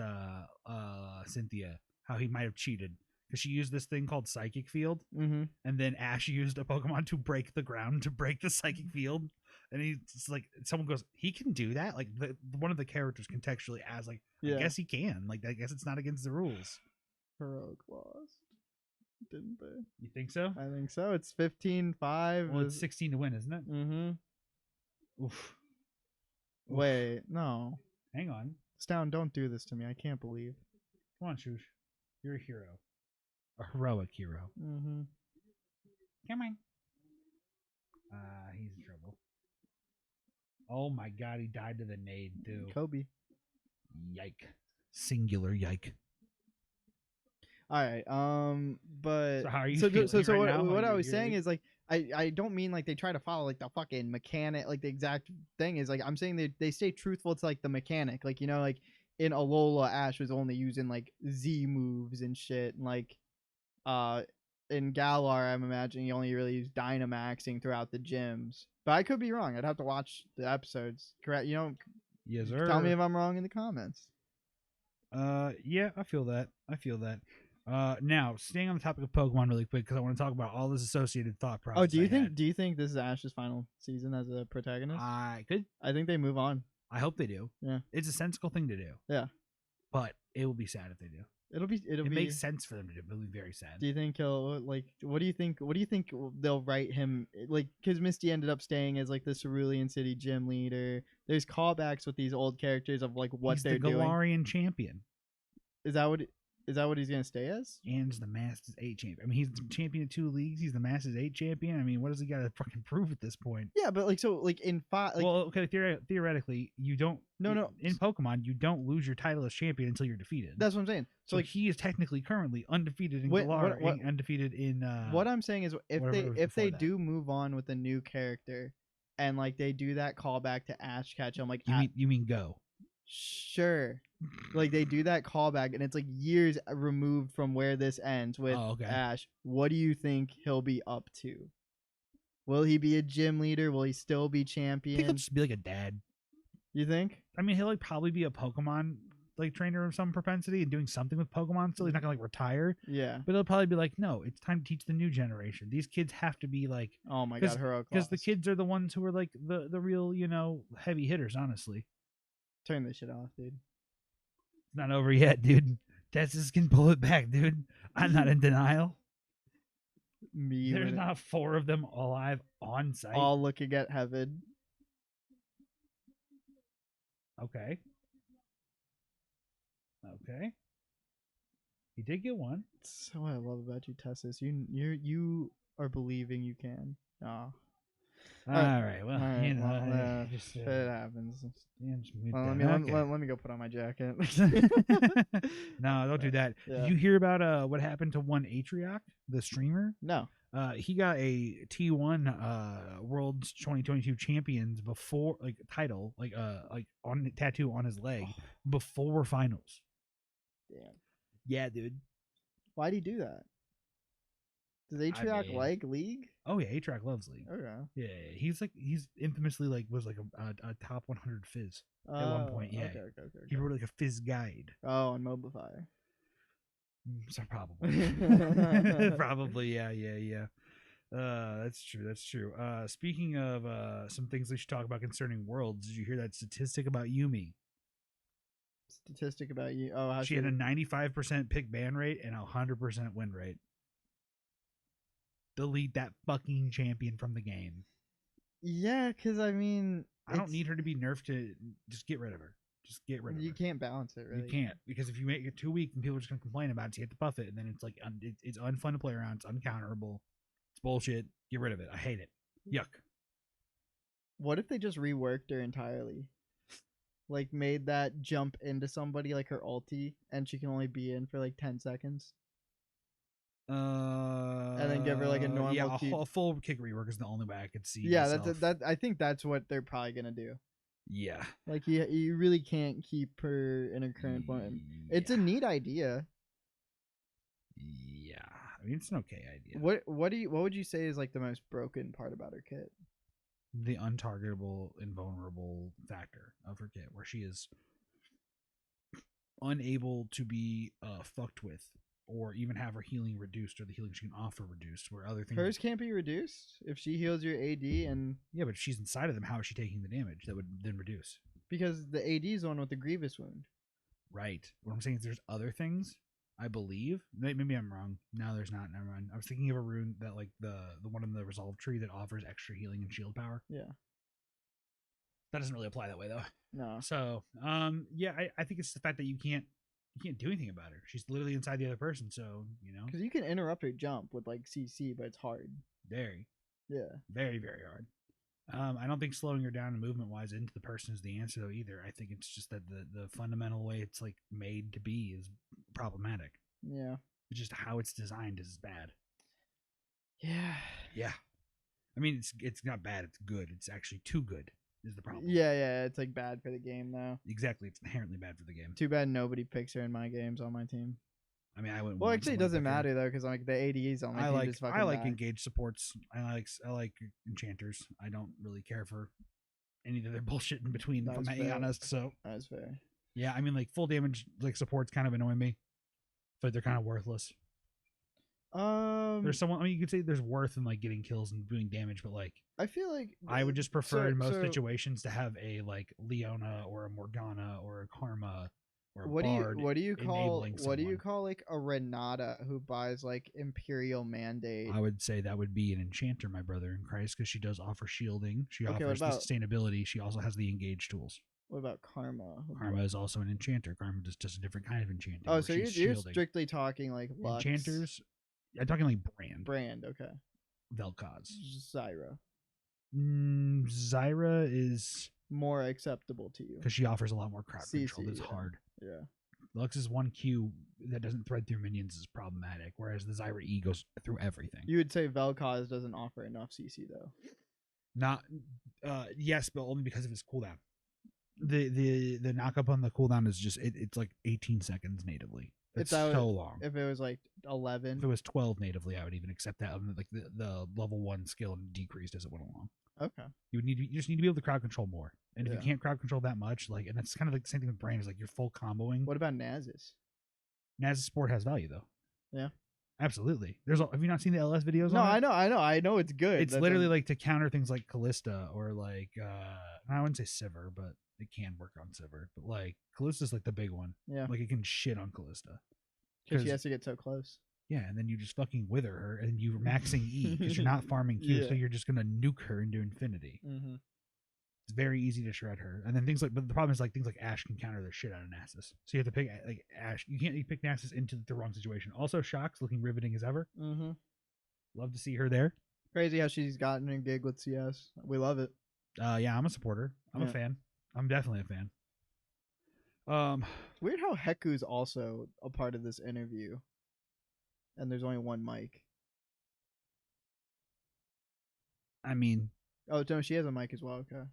Cynthia, how he might have cheated. Because she used this thing called Psychic Field, and then Ash used a Pokemon to break the ground to break the Psychic Field, and he's like, someone goes, he can do that. Like one of the characters contextually as like, I guess he can. Like I guess it's not against the rules. Heroic lost, didn't they? You think so? I think so. It's 15-5. Well, it's 16 to win, isn't it? Mm-hmm. Oof. Wait, no. Hang on. Stown, don't do this to me. I can't believe. Come on, Shush. You're a hero. A heroic hero. Mm-hmm. Come on. He's in trouble. Oh my god, he died to the nade too. Kobe. Yike. Singular yike. All right. But so how are you so right what I was saying is like I don't mean like they try to follow like the fucking mechanic, like the exact thing is like I'm saying they stay truthful to like the mechanic, like you know like in Alola Ash was only using like Z moves and shit, and like in Galar I'm imagining you only really use Dynamaxing throughout the gyms, but I could be wrong. I'd have to watch the episodes. Correct? You know? Yes, sir. Tell me if I'm wrong in the comments. Yeah, I feel that. Now staying on the topic of Pokemon really quick because I want to talk about all this associated thought process. Oh, do you think this is Ash's final season as a protagonist? I think they move on. I hope they do. Yeah, it's a sensible thing to do. Yeah, but it will be sad if they do. It makes sense for them to do. It'll be very sad. Do you think he'll like? What do you think they'll write him like? Because Misty ended up staying as like the Cerulean City gym leader. There's callbacks with these old characters of like what they're doing. He's the Galarian champion. Is that what? Is that what he's gonna stay as? And the Masters 8 champion. I mean, he's champion of 2 leagues. He's the Masters 8 champion. I mean, what does he got to fucking prove at this point? Yeah, but like, so like in 5, like, well, okay, theoretically, you don't. No. In Pokemon, you don't lose your title as champion until you're defeated. That's what I'm saying. So like, he is technically currently undefeated in Galar, undefeated in. What I'm saying is, if they do move on with a new character, and like they do that callback to Ash Ketchum, like you mean Go? Sure. Like they do that callback and it's like years removed from where this ends with Ash. What do you think he'll be up to? Will he be a gym leader? Will he still be champion? I think he'll just be like a dad. You think? I mean, he'll like probably be a Pokemon like trainer of some propensity and doing something with Pokemon. So he's not gonna like retire. Yeah. But he'll probably be like, no, it's time to teach the new generation. These kids have to be like, oh my god, heroic. Because the kids are the ones who are like the real, heavy hitters. Honestly. Turn this shit off, dude. It's not over yet, dude. Texas can pull it back, dude. I'm not in denial. There's not 4 of them alive on site. All looking at heaven. Okay. He did get one. That's what I love about you, Tessus. You are believing you can. Oh. All right. Well, it happens. Let me go put on my jacket. No, don't do that. Yeah. Did you hear about what happened to one Atrioc, the streamer? No. He got a T1 World's 2022 Champions before title on tattoo on his leg before finals. Damn. Yeah, dude. Why'd he do that? Does Atrioc like League? Oh yeah, Atrioc loves League. Okay. Yeah, he's infamously was a top 100 Fizz at one point. Yeah. Okay. He wrote like a Fizz guide. Oh, on Mobifier. So probably. Probably, yeah. That's true. Speaking of some things we should talk about concerning Worlds, did you hear that statistic about Yumi? Statistic about you? Oh, how she had a 95% pick ban rate and a 100% win rate. Delete that fucking champion from the game. Yeah, because I mean, I don't need her to be nerfed. To just get rid of her. Just get rid of her. You can't balance it, really. You can't, because if you make it too weak, then people are just gonna complain about it. So you have to buff it, and then it's like it's unfun to play around. It's uncounterable. It's bullshit. Get rid of it. I hate it. Yuck. What if they just reworked her entirely? Like made that jump into somebody like her ulti, and she can only be in for like 10 seconds. And then give her like a normal. Yeah, a full kick rework is the only way I could see. Yeah, that I think that's what they're probably gonna do. Yeah, like you really can't keep her in her current form. It's a neat idea. Yeah, I mean it's an okay idea. What would you say is like the most broken part about her kit? The untargetable, invulnerable factor of her kit, where she is unable to be fucked with, or even have her healing reduced, or the healing she can offer reduced, where other things. Hers can't be reduced if she heals your AD and. Yeah, but if she's inside of them, how is she taking the damage that would then reduce? Because the AD is the one with the grievous wound. Right. What I'm saying is there's other things, I believe. Maybe I'm wrong. No, there's not. Never mind. I was thinking of a rune that like the one in the resolve tree that offers extra healing and shield power. Yeah. That doesn't really apply that way though. No. So, yeah, I think it's the fact that you can't do anything about her. She's literally inside the other person, so because you can interrupt her jump with like CC, but it's hard. Very. Yeah. Very, very hard. I don't think slowing her down movement wise into the person is the answer though either. I think it's just that the fundamental way it's like made to be is problematic. Yeah. It's just how it's designed is bad. Yeah. Yeah. I mean it's not bad, it's good. It's actually too good is the problem. Yeah, it's like bad for the game though. Exactly, it's inherently bad for the game. Too bad nobody picks her in my games on my team. I mean, I wouldn't. Well, actually, it doesn't matter though, because like the ADs on my team is fucking. I like engaged supports. I like enchanters. I don't really care for any of their bullshit in between. If I'm being honest, so that's fair. Yeah, I mean, like full damage like supports kind of annoy me, but they're kind of worthless. There's someone. I mean, you could say there's worth in like getting kills and doing damage, but like I feel like I would just prefer in most situations to have a like Leona or a Morgana or a Karma. What do you call like a Renata who buys like Imperial Mandate? I would say that would be an enchanter, my brother in Christ, because she does offer shielding. She offers the sustainability. She also has the engage tools. What about Karma? Karma is also an enchanter. Karma just does a different kind of enchanting. Oh, so you're strictly talking like Lux. Enchanters? I'm talking like brand. Brand, okay. Vel'Koz. Zyra. Zyra is more acceptable to you because she offers a lot more crowd control. It's hard. Yeah. Lux's 1Q that doesn't thread through minions is problematic, whereas the Zyra E goes through everything. You would say Vel'Koz doesn't offer enough CC though. Not, yes, but only because of his cooldown. The knock up on the cooldown is just it's like 18 seconds natively. It's so long. If it was like 11, if it was 12 natively, I would even accept that. Like the level 1 skill decreased as it went along. Okay. You just need to be able to crowd control more, and if you can't crowd control that much, like, and that's kind of like the same thing with brand, is like you're full comboing. What about Nasus? Nasus support has value though. Yeah. Absolutely. Have you not seen the LS videos? No, I know it's good. It's literally like to counter things like Callista or like I wouldn't say Sivir, but it can work on Sivir. But like Callista's like the big one. Yeah. Like it can shit on Callista. Because she has to get so close. Yeah, and then you just fucking wither her, and you're maxing E because you're not farming Q, so you're just gonna nuke her into infinity. Mm-hmm. It's very easy to shred her, and then but the problem is like things like Ashe can counter the shit out of Nasus. So you have to pick like Ashe. You can't pick Nasus into the wrong situation. Also, Shock's looking riveting as ever. Mm-hmm. Love to see her there. Crazy how she's gotten a gig with CS. We love it. Yeah, I'm a supporter. I'm a fan. I'm definitely a fan. It's weird how Heku's also a part of this interview, and there's only one mic. I mean, oh no, she has a mic as well. Okay,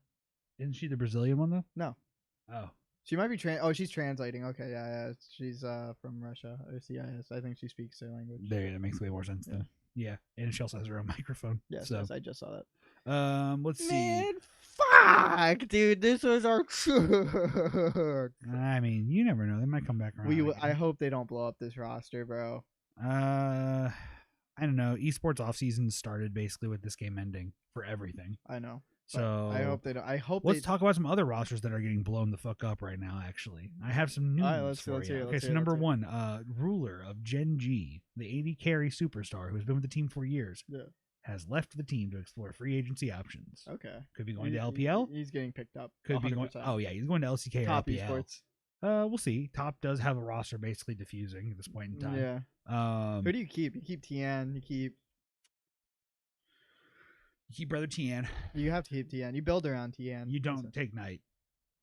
isn't she the Brazilian one though? No. Oh, she might be she's translating. Okay, yeah, she's from Russia or CIS. I think she speaks their language. There, that makes way more sense then. Yeah, and she also has her own microphone. Yes, so. Yes, I just saw that. Let's see. Fuck, dude, this was our trick. I mean, you never know. They might come back around. I hope they don't blow up this roster, bro. I don't know. Esports off season started basically with this game ending for everything. I know. So I hope they don't. Let's talk about some other rosters that are getting blown the fuck up right now. Actually, I have some news for you. Okay, so number one, Ruler of Gen G, the AD carry superstar who has been with the team for years. Yeah. Has left the team to explore free agency options. Okay. Could be going to LPL. He's getting picked up. Could 100%. Be going. Oh yeah, he's going to LCK Top or LPL. Esports. We'll see. Top does have a roster basically diffusing at this point in time. Yeah. Who do you keep? You keep Tian. You keep Brother Tian. You have to keep Tian. You build around Tian. You don't take Knight.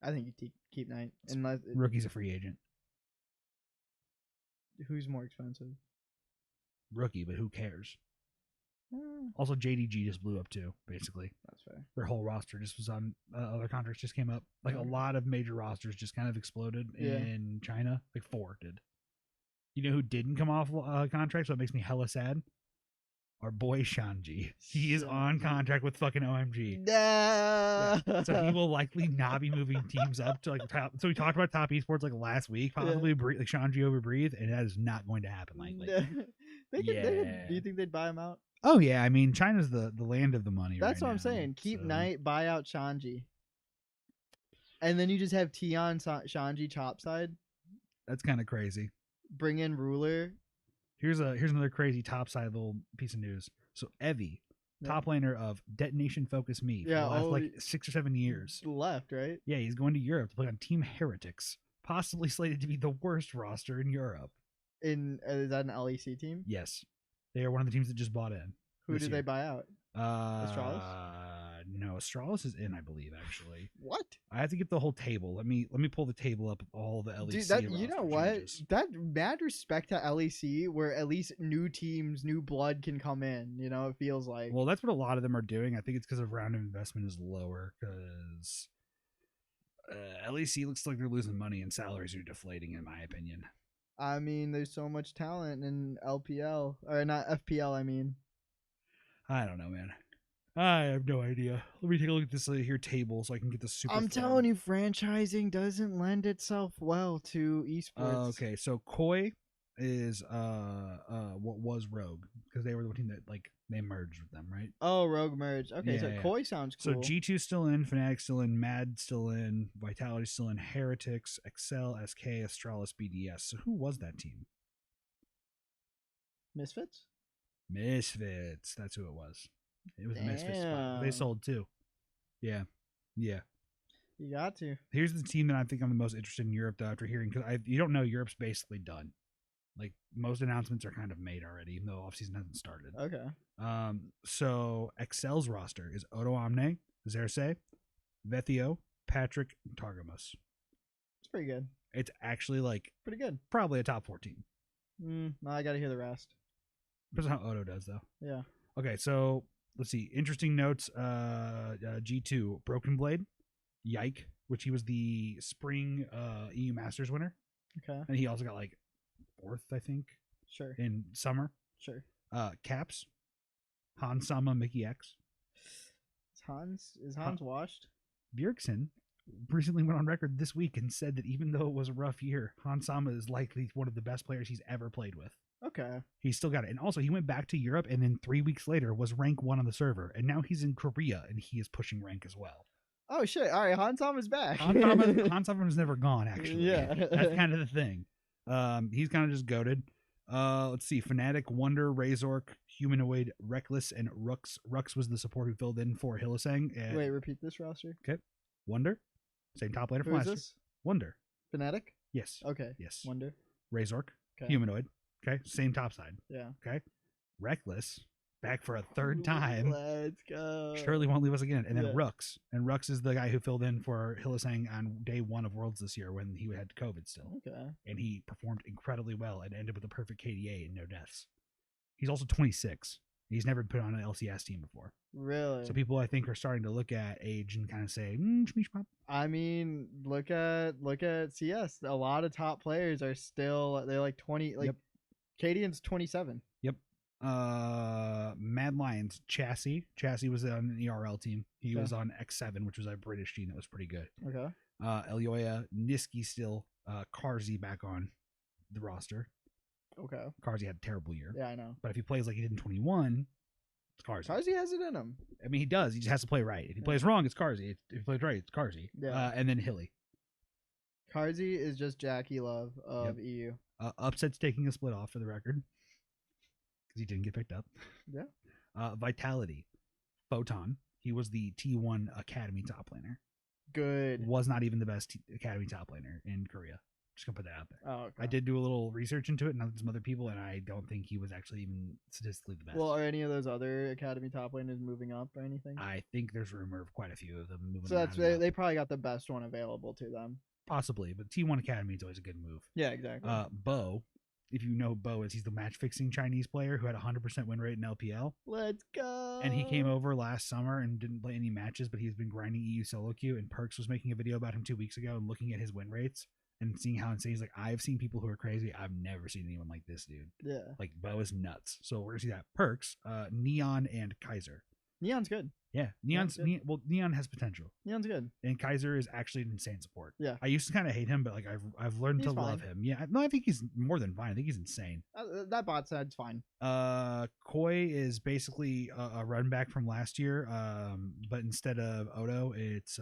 I think you keep Knight. Unless Rookie's a free agent. Who's more expensive? Rookie, but who cares? Also, JDG just blew up too. Basically, that's fair. Their whole roster just was on other contracts. Just came up. Like a lot of major rosters just kind of exploded in China. Like 4 did. You know who didn't come off contract? So it makes me hella sad. Our boy Shanji. He is on contract with fucking OMG. Yeah. So he will likely not be moving teams up to like top. So we talked about top esports like last week, possibly like Shanji over Breathe, and that is not going to happen likely. Do you think they'd buy him out? Oh yeah, I mean China's the land of the money. That's what I'm saying. Keep Knight, buy out Shanji, and then you just have Tian, Shanji topside. That's kind of crazy. Bring in Ruler. Here's another crazy topside little piece of news. So Evie, top laner of Detonation Focus Me for the last like 6 or 7 years. Left, right? Yeah, he's going to Europe to play on Team Heretics, possibly slated to be the worst roster in Europe. Is that an LEC team? Yes. They are one of the teams that just bought in. Who did they buy out? Astralis? No, Astralis is in, I believe, actually. What? I have to get the whole table. Let me pull the table up of all the LEC. Dude, you know what? Changes. That mad respect to LEC, where at least new teams, new blood can come in. You know, it feels like. Well, that's what a lot of them are doing. I think it's because of round of investment is lower because LEC looks like they're losing money and salaries are deflating, in my opinion. I mean, there's so much talent in LPL or not FPL. I mean, I don't know, man. I have no idea. Let me take a look at this here table so I can get the super. I'm telling you, franchising doesn't lend itself well to esports. Okay, so Koi is what was Rogue because they were the team that like they merged with them, right? Oh, Rogue merged. Okay, so Koi sounds cool. So G2 still in, Fnatic still in, Mad still in, Vitality still in, Heretics, Excel, SK, Astralis, BDS. So who was that team? Misfits. That's who it was. It was a Misfits spot. They sold too. Yeah. You got to. Here's the team that I think I'm the most interested in Europe, though, after hearing, because you don't know, Europe's basically done. Like, most announcements are kind of made already, even though offseason hasn't started. Okay. So Excel's roster is Odo Omne, Xerxes, Vethio, Patrick, and Targamos. It's pretty good. It's actually like pretty good. Probably a top 14. No, I got to hear the rest. Depends on how Odo does, though. Yeah. Okay, so let's see. Interesting notes. G2, Broken Blade, Yike, which he was the spring EU Masters winner. Okay. And he also got like 4th, I think. Sure. In summer. Sure. Caps, Hans Sama, Mickey X. Is Hans washed? Bjergsen recently went on record this week and said that even though it was a rough year, Hans Sama is likely one of the best players he's ever played with. Okay. He's still got it. And also, he went back to Europe and then 3 weeks later was rank 1 on the server. And now he's in Korea and he is pushing rank as well. Oh, shit. All right. Hans Sama's back. Hans Sama's never gone, actually. Yeah. That's kind of the thing. He's kind of just goated. Let's see. Fnatic, Wonder, Razork, Humanoid, Reckless, and Rux. Rux was the support who filled in for Hillisang. Wait, repeat this roster. Okay. Wonder. Same top laner from last year. Wonder. Fnatic? Yes. Okay. Yes. Wonder. Razork. Okay. Humanoid. Okay. Same top side. Yeah. Okay. Reckless. Back for a 3rd time. Let's go. Surely won't leave us again. And then Yeah. Rux. And Rux is the guy who filled in for Hillisang on day 1 of Worlds this year when he had COVID still. Okay. And he performed incredibly well and ended with a perfect KDA and no deaths. He's also 26. He's never put on an LCS team before. Really? So people, I think, are starting to look at age and kind of say, shmeesh pop. I mean, look at CS. A lot of top players are still, they're like 20, like, Cadian's 27. Yep. Mad Lions, Chassis. Chassis was on an ERL team. He was on X7, which was a British team that was pretty good. Okay. Elioya, Niski still, Karzi back on the roster. Okay. Karzi had a terrible year. Yeah, I know. But if he plays like he did in 21, it's Karzi. Karzi has it in him. I mean, he does. He just has to play right. If he plays wrong, it's Karzi. If he plays right, it's Karzi. Yeah. And then Hilly. Karzi is just Jackie Love of EU. Upset's taking a split off for the record because he didn't get picked up. Yeah. Vitality. Photon. He was the T1 Academy top laner. Good. Was not even the best Academy top laner in Korea. Just gonna put that out there. Oh, okay. I did do a little research into it and some other people, and I don't think he was actually even statistically the best. Well, are any of those other Academy top laners moving up or anything? I think there's rumor of quite a few of them moving. So that's they probably got the best one available to them. Possibly, but T1 Academy is always a good move. Yeah, exactly. Bo, if you know Bo, he's the match fixing Chinese player who had 100% win rate in LPL. Let's go. And he came over last summer and didn't play any matches, but he's been grinding EU solo queue. And Perks was making a video about him 2 weeks ago and looking at his win rates and seeing how insane. He's like, I've seen people who are crazy. I've never seen anyone like this dude. Yeah. Like, Bo is nuts. So we're gonna see that. Perks, Neon, and Kaiser. Neon's good. Yeah, Neon has potential. Neon's good, and Kaiser is actually an insane support. Yeah, I used to kind of hate him, but like I've learned to love him. Yeah, no, I think he's more than fine. I think he's insane. That bot side's fine. Koi is basically a run back from last year, but instead of Odo, it's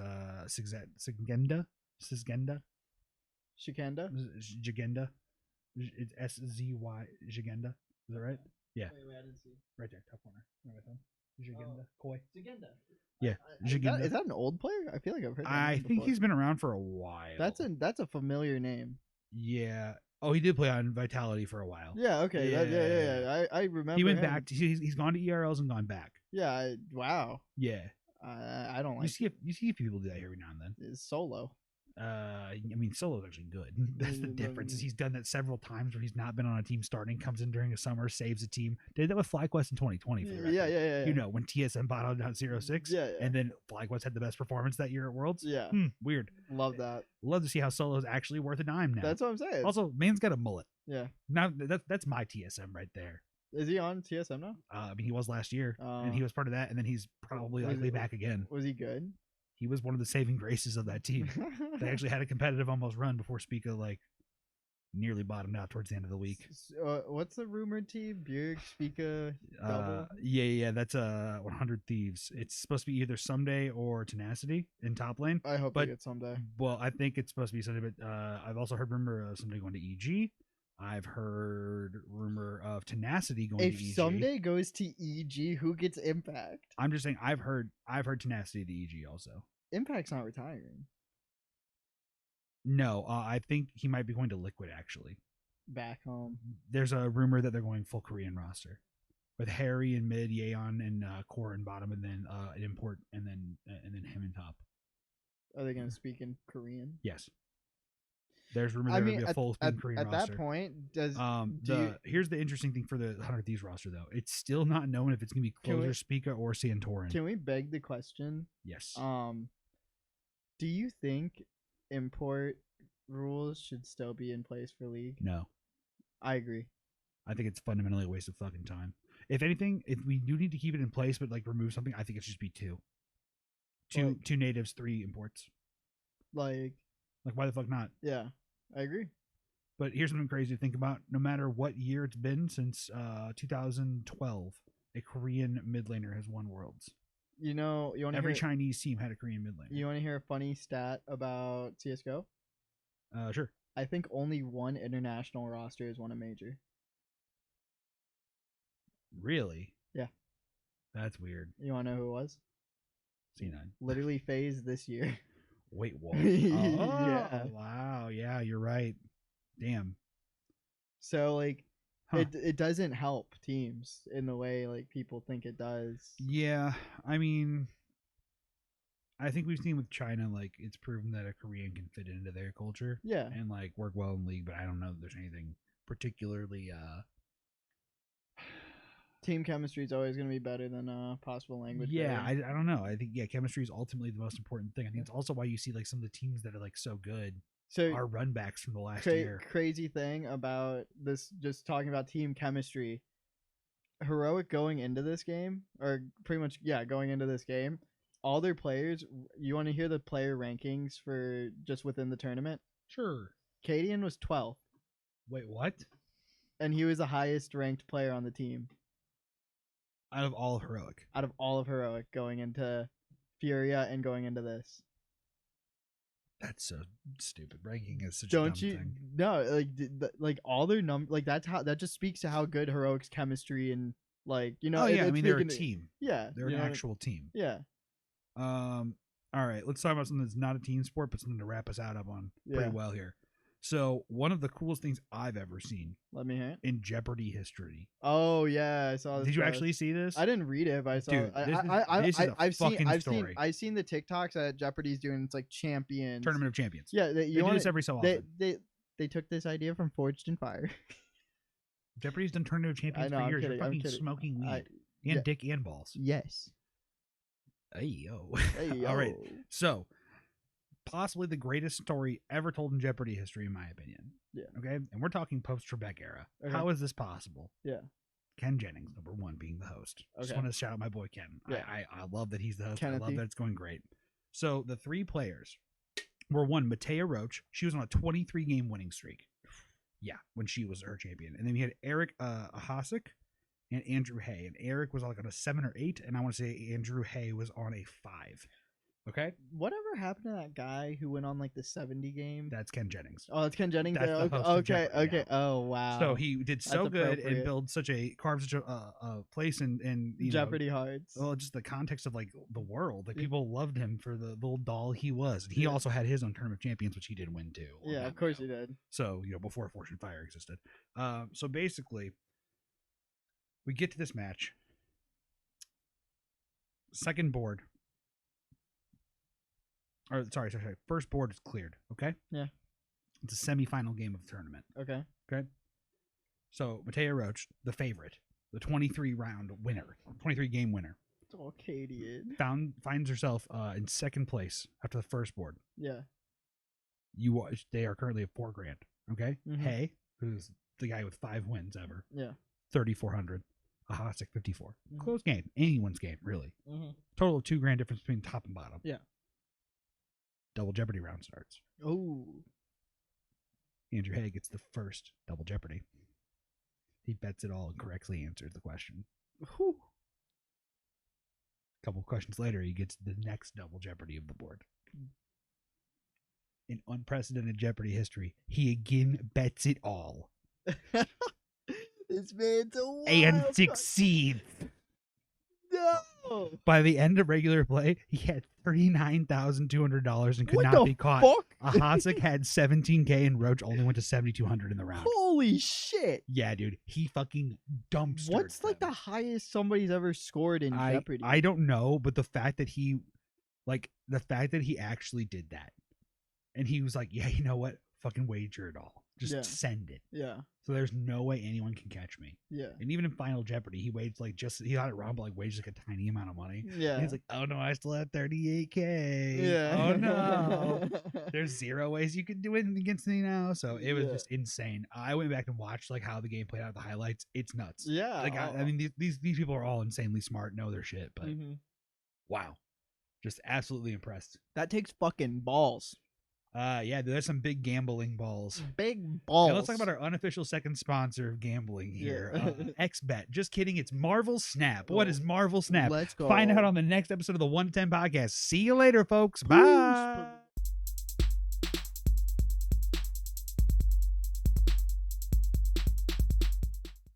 Sigenda, Jigenda. It's SZY Jigenda. Is that right? Yeah. Wait, I didn't see. Right there, top corner. Jigenda. Koi. Jigenda. Yeah. Is that an old player? I feel like I've heard that I name think before. he's been around for a while. That's a familiar name. Yeah. Oh, he did play on Vitality for a while. Yeah, okay. Yeah. I remember he went back. He's gone to ERLs and gone back. Yeah, wow. Yeah. I don't like you see people do that every now and then. It's solo. I mean, solo's actually good. That's the difference. Is he's done that several times where he's not been on a team starting, comes in during a summer, saves a team. Did that with FlyQuest in 2020. For the record. Yeah. You know, when TSM bottled out 0-6. Yeah. And then FlyQuest had the best performance that year at Worlds. Yeah. Weird. Love that. Love to see how solo is actually worth a dime now. That's what I'm saying. Also, man's got a mullet. Yeah. Now that's my TSM right there. Is he on TSM now? I mean, he was last year, and he was part of that, and then he's probably likely back again. Was he good? He was one of the saving graces of that team. They actually had a competitive almost run before Spica nearly bottomed out towards the end of the week. What's the rumored team? Bjerg, Spica, double? Yeah. That's 100 Thieves. It's supposed to be either Someday or Tenacity in top lane. I hope they get Someday. Well, I think it's supposed to be Someday, but I've also heard rumor of Someday going to EG. I've heard rumor of Tenacity going to EG. If Someday goes to EG, who gets Impact? I'm just saying I've heard Tenacity to EG also. Impact's not retiring. No, I think he might be going to Liquid, actually. Back home. There's a rumor that they're going full Korean roster. With Harry in mid, Yeon and Core in bottom, and then an import, and then him in top. Are they going to speak in Korean? Yes. There's rumor there will be a full Korean roster. At that point, here's the interesting thing for the 100 Thieves roster, though. It's still not known if it's going to be Closer, Spica, or Santorin. Can we beg the question? Yes. Do you think import rules should still be in place for League? No. I agree. I think it's fundamentally a waste of fucking time. If anything, if we do need to keep it in place, but like remove something, I think it should just be two natives, 3 imports. Like why the fuck not? Yeah, I agree. But here's something crazy to think about. No matter what year it's been since 2012, a Korean mid laner has won Worlds. You want every Chinese team had a Korean mid laner. You want to hear a funny stat about CS:GO? Sure. I think only one international roster has won a major. Really? Yeah. That's weird. You want to know who it was? C9. Literally FaZe this year. Wait, what? Yeah. Wow. Yeah, you're right. Damn. So like, it doesn't help teams in the way like people think it does. Yeah, I mean, I think we've seen with China, like it's proven that a Korean can fit into their culture. Yeah. And like work well in League, but I don't know if there's anything particularly team chemistry is always going to be better than possible language. Yeah, I don't know. I think chemistry is ultimately the most important thing. I think it's also why you see like some of the teams that are like so good are run backs from the last year. Crazy thing about this, just talking about team chemistry, Heroic going into this game, or pretty much going into this game, all their players. You want to hear the player rankings for just within the tournament? Sure. Cadian was 12th. Wait, what? And he was the highest ranked player on the team. Out of all of Heroic. Out of all of Heroic going into Furia and going into this. That's so stupid. Ranking is such a dumb thing. No, like all their like that just speaks to how good Heroic's chemistry and like Oh yeah, I mean they're a team. Yeah, they're an actual team. Yeah. All right, let's talk about something that's not a team sport, but something to wrap us out up on pretty well here. So one of the coolest things I've ever seen. Let me hear it. In Jeopardy history. Oh yeah, I saw this. Did you actually see this? I didn't read it, but I saw it. I've seen the TikToks that Jeopardy's doing. It's like champions. Tournament of Champions. Yeah, they do this every so often. They took this idea from Forged in Fire. Jeopardy's done Tournament of Champions for years. You're fucking smoking weed. And dick and balls. Yes. Hey yo. All right. So possibly the greatest story ever told in Jeopardy history, in my opinion. Yeah. Okay. And we're talking post-Trebek era. Okay. How is this possible? Yeah. Ken Jennings, number 1, being the host. Okay. Just want to shout out my boy Ken. Yeah. I love that he's the host. Kenneth-y. I love that it's going great. So the 3 players were 1, Matea Roach. She was on a 23-game winning streak. Yeah, when she was her champion. And then we had Eric Ahasik and Andrew Hay. And Eric was like on a 7 or 8, and I want to say Andrew Hay was on a 5. Okay. Whatever happened to that guy who went on like the 70 game? That's Ken Jennings. Oh, that's Ken Jennings. That's okay. Oh wow. So he did so good and carved such a place in Jeopardy hearts. Well, just the context of like the world. Like people loved him for the little doll he was. And he also had his own Tournament of Champions, which he did win too. Yeah, of course he did. So before Fortune Fire existed. So basically, we get to this match. Second board. Or sorry. First board is cleared. Okay. Yeah. It's a semifinal game of the tournament. Okay. So Matea Roach, the favorite, the 23 game winner. Oh, Katie. Finds herself in second place after the first board. Yeah. They are currently at $4,000. Okay. Mm-hmm. Hay, who's the guy with 5 wins ever. Yeah. 3,400. Ahasik 54. Mm-hmm. Close game. Anyone's game, really. Mm-hmm. Total of $2,000 difference between top and bottom. Yeah. Double Jeopardy round starts. Oh. Andrew Hay gets the first Double Jeopardy. He bets it all and correctly answers the question. Whew. A couple of questions later, he gets the next Double Jeopardy of the board. In unprecedented Jeopardy history, he again bets it all. This man's a wild and succeeds. No. By the end of regular play, he had $39,200 and could What not the be caught. fuck? Ahasek had 17K and Roach only went to 7,200 in the round. Holy shit! Yeah, dude, he fucking dumpstered. What's like them. the highest somebody's ever scored in Jeopardy? I don't know, but the fact that he actually did that, and he was like, yeah, you know what? Fucking wager it all. Just send it. Yeah. So there's no way anyone can catch me. Yeah. And even in Final Jeopardy, he waged he got it wrong, but like waged like a tiny amount of money. Yeah. And he's like, oh no, I still have 38K. Yeah. Oh no. There's 0 ways you can do it against me now. So it was just insane. I went back and watched like how the game played out, the highlights. It's nuts. Yeah. Like I mean, these people are all insanely smart, know their shit, but wow, just absolutely impressed. That takes fucking balls. Yeah, there's some big gambling balls. Big balls. Yeah, let's talk about our unofficial second sponsor of gambling here. XBet. Just kidding. It's Marvel Snap. What is Marvel Snap? Let's go. Find out on the next episode of the 110 podcast. See you later, folks. Bye.